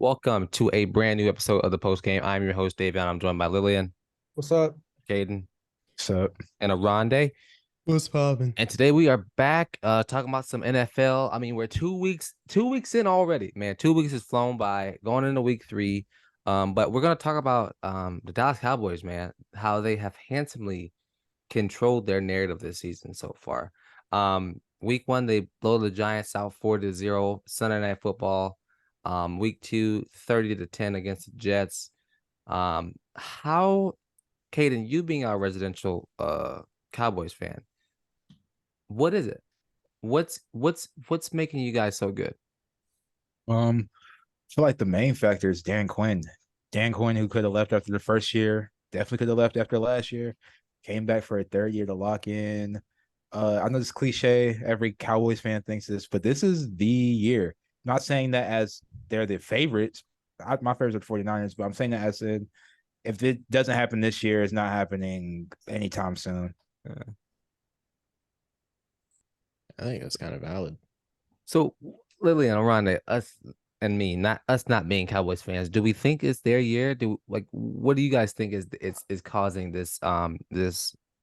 Welcome to a brand new episode of the Post Game. I'm your host, Davion. I'm joined by Lillian, What's up? Kaden, So and Oronde. what's poppin'? And today we are back talking about some NFL. I mean, we're 2 weeks in already, man. 2 weeks has flown by, going into week three. But we're gonna talk about the Dallas Cowboys, man, how they have handsomely controlled their narrative this season so far. Week one, they blow the Giants out 4-0, Sunday Night Football. Week two, 30-10 against the Jets. How, Kaden, you being our residential Cowboys fan, what is it? What's making you guys so good? I feel like the main factor is Dan Quinn. Dan Quinn, who could have left after the first year, definitely could have left after last year, came back for a third year to lock in. I know it's cliche, every Cowboys fan thinks this, but this is the year. Not saying that as they're the favorites. My favorites are the 49ers, but I'm saying that as in if it doesn't happen this year, it's not happening anytime soon. I think that's kind of valid. So, Lillian, Oronde, us and me, not us not being Cowboys fans, do we think it's their year? What do you guys think is causing this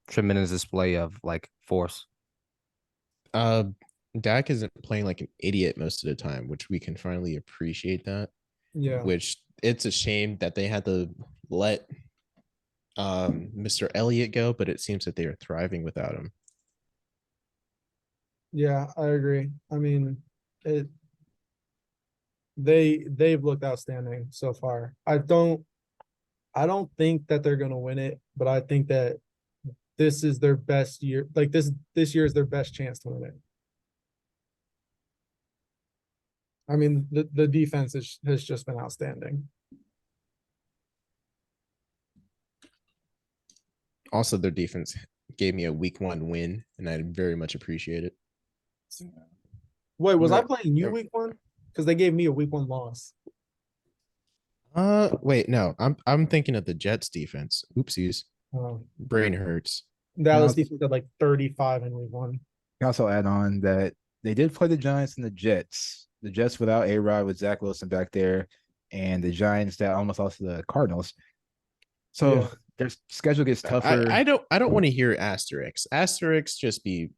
tremendous display of like force? Uh, Dak isn't playing like an idiot most of the time, which we can finally appreciate that. Yeah. Which it's a shame that they had to let Mr. Elliott go, but it seems that they are thriving without him. Yeah, I agree. I mean, they've looked outstanding so far. I don't think that they're gonna win it, but I think that this is their best year. Like this year is their best chance to win it. I mean, the defense has just been outstanding. Also, their defense gave me a week one win, and I very much appreciate it. Wait, was I Right. playing you week one? Because they gave me a week one loss. Wait, no, I'm thinking of the Jets defense. Oopsies, brain hurts. Dallas No. defense had like 35 in week one. Can also add on that they did play the Giants and the Jets. The Jets without A-Rod with Zach Wilson back there, and the Giants that almost lost to the Cardinals. So Yeah. their schedule gets tougher. I don't want to hear asterisks. Asterisks just be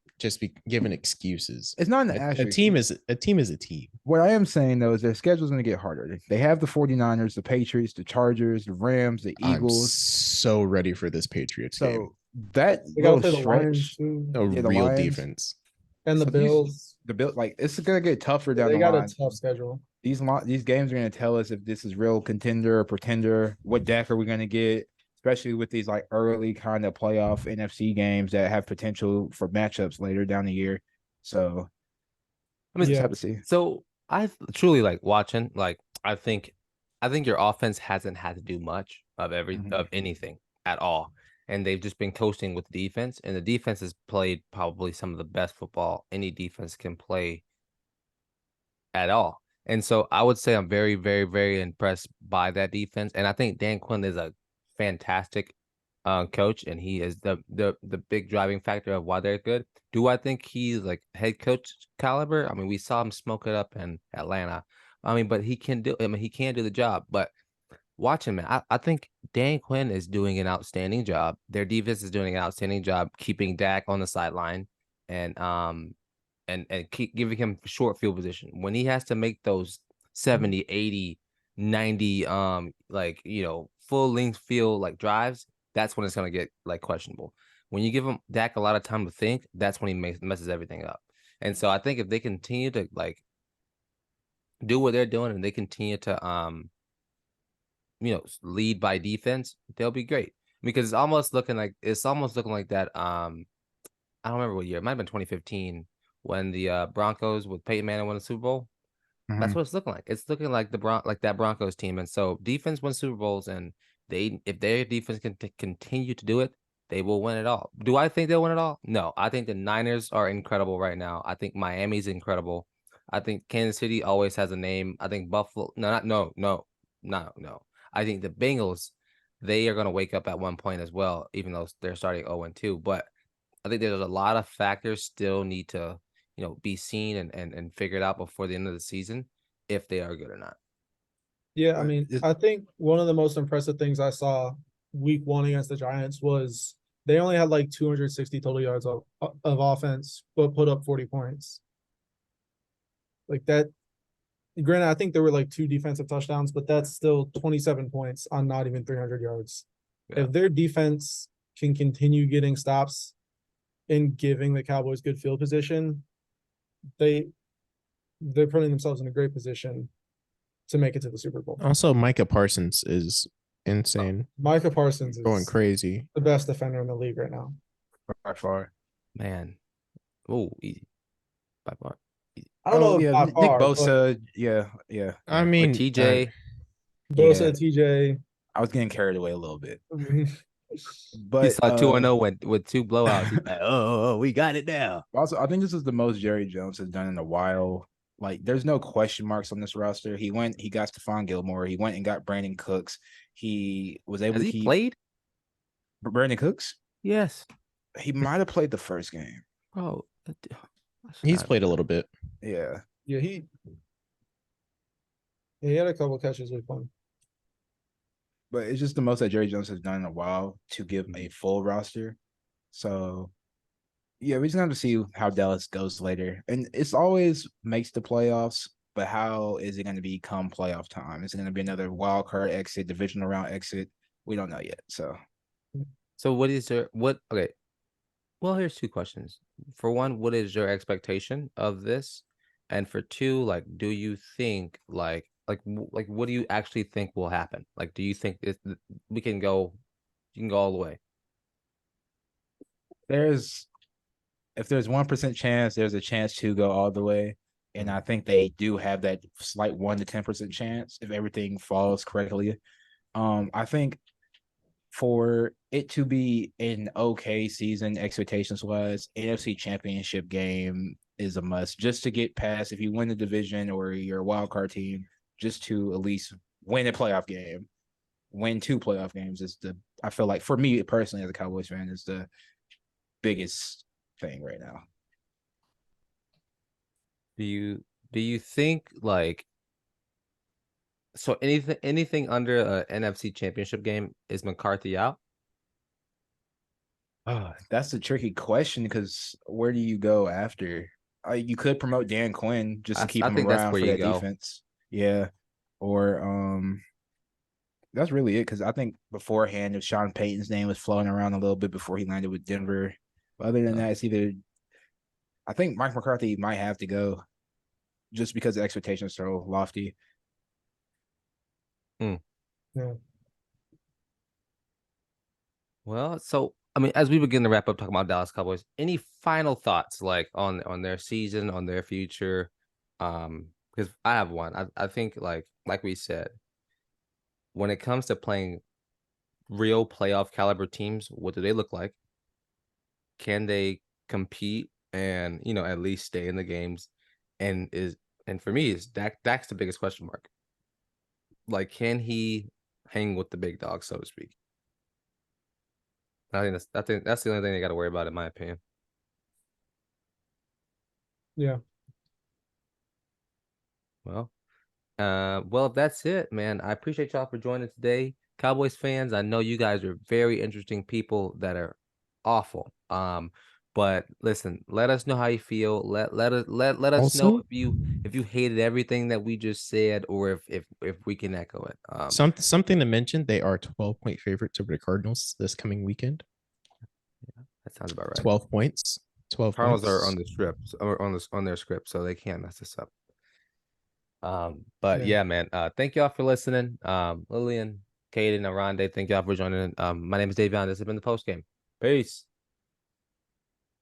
given excuses. It's not an A asterisk. team is a team. What I am saying though is their schedule is going to get harder. They have the 49ers, the Patriots, the Chargers, the Rams, the I'm Eagles. so ready for this Patriots game. So that They gotta little play the Lions stretch, too. A yeah, the real Lions. defense. And the So these- Bills. the Bill, like it's going to get tougher down They the got line. a tough schedule. These games are going to tell us if this is real contender or pretender. What deck are we going to get? Especially with these like early kind of playoff NFC games that have potential for matchups later down the year. So I mean, just have to see. So I truly like watching. Like I think your offense hasn't had to do much of anything at all, and they've just been coasting with defense. And the defense has played probably some of the best football any defense can play at all. And so I would say I'm very, very, very impressed by that defense. And I think Dan Quinn is a fantastic coach, and he is the big driving factor of why they're good. Do I think he's like head coach caliber? I mean, we saw him smoke it up in Atlanta. I mean, but he can do. I mean, he can do the job. But watch him, man. I think Dan Quinn is doing an outstanding job. Their defense is doing an outstanding job keeping Dak on the sideline, and keep giving him short field position when he has to make those 70, 80, 90 like full length field like drives. That's when it's gonna get like questionable. When you give him Dak a lot of time to think, that's when he messes everything up. And so I think if they continue to like do what they're doing and they continue to lead by defense, they'll be great. Because it's almost looking like that. I don't remember what year. It might have been 2015 when the Broncos with Peyton Manning won the Super Bowl. That's what it's looking like. It's looking like that Broncos team. And so defense wins Super Bowls, and if their defense can continue to do it, they will win it all. Do I think they'll win it all? No. I think the Niners are incredible right now. I think Miami's incredible. I think Kansas City always has a name. I think Buffalo. No. I think the Bengals, they are going to wake up at one point as well, even though they're starting 0-2. But I think there's a lot of factors still need to, be seen and figured out before the end of the season if they are good or not. Yeah, I But mean, it- I think one of the most impressive things I saw week 1 against the Giants was they only had like 260 total yards of offense, but put up 40 points. Like that. Granted, I think there were like 2 defensive touchdowns, but that's still 27 points on not even 300 yards. Yeah. If their defense can continue getting stops and giving the Cowboys good field position, they're putting themselves in a great position to make it to the Super Bowl. Also, Micah Parsons is insane, Micah Parsons going is crazy. the best defender in the league right now. by far. Man. Oh, easy. By far. I don't know if yeah, by Nick far, Bosa. Yeah. I With mean, TJ. Bosa, Yeah. TJ. I was getting carried away a little bit, He but saw 2-0 with 2 blowouts. He's like, oh, we got it now. also I think this is the most Jerry Jones has done in a while. Like, there's no question marks on this roster. He got Stephon Gilmore. He went and got Brandon Cooks. He was able Has to he keep played? Brandon Cooks. Yes. He might have played the first game. Bro. he's played a little bit. Yeah. Yeah, he had a couple catches week 1. But it's just the most that Jerry Jones has done in a while to give Mm-hmm. a full roster. So, yeah, we just have to see how Dallas goes later. And it's always makes the playoffs, but how is it going to be come playoff time? Is it going to be another wild card exit, divisional round exit? We don't know yet. So, okay. Well, here's 2 questions. For one, what is your expectation of this? And for 2, like, do you think like what do you actually think will happen? Like, do you think we can go all the way? if there's 1% chance, there's a chance to go all the way. And I think they do have that slight 1 to 10% chance if everything falls correctly. I think for it to be an okay season, expectations wise, NFC Championship game is a must just to get past. If you win the division or you're a wild card team, just to at least win a playoff game, win 2 playoff games is I feel like for me personally as a Cowboys fan is the biggest thing right now. Do you think like so anything under a NFC Championship game is McCarthy out? That's a tricky question because where do you go after? You could promote Dan Quinn just to keep I him think that's around where for you that go. defense. Yeah. Or that's really it because I think beforehand if Sean Payton's name was floating around a little bit before he landed with Denver. But other than that, it's either I think Mike McCarthy might have to go just because the expectations are so lofty. Yeah. Well, so I mean, as we begin to wrap up talking about Dallas Cowboys, any final thoughts like on their season, on their future? Because I have one. I think like we said, when it comes to playing real playoff caliber teams, what do they look like? Can they compete and at least stay in the games? And for me is Dak's the biggest question mark. Like, can he hang with the big dogs, so to speak? I think that's the only thing they got to worry about, in my opinion. Yeah. Well, if that's it, man. I appreciate y'all for joining today, Cowboys fans. I know you guys are very interesting people that are awful. But listen, let us know how you feel. Let us know Also, if you hated everything that we just said, or if we can echo it. something to mention: they are 12-point favorites over the Cardinals this coming weekend. That sounds about right. 12 points. 12 Cardinals points. are on the script, or on their script, so they can't mess this up. But yeah, man. Thank y'all for listening. Lillian, Kaden, Oronde, thank y'all for joining. My name is Davion. This has been the post game. Peace.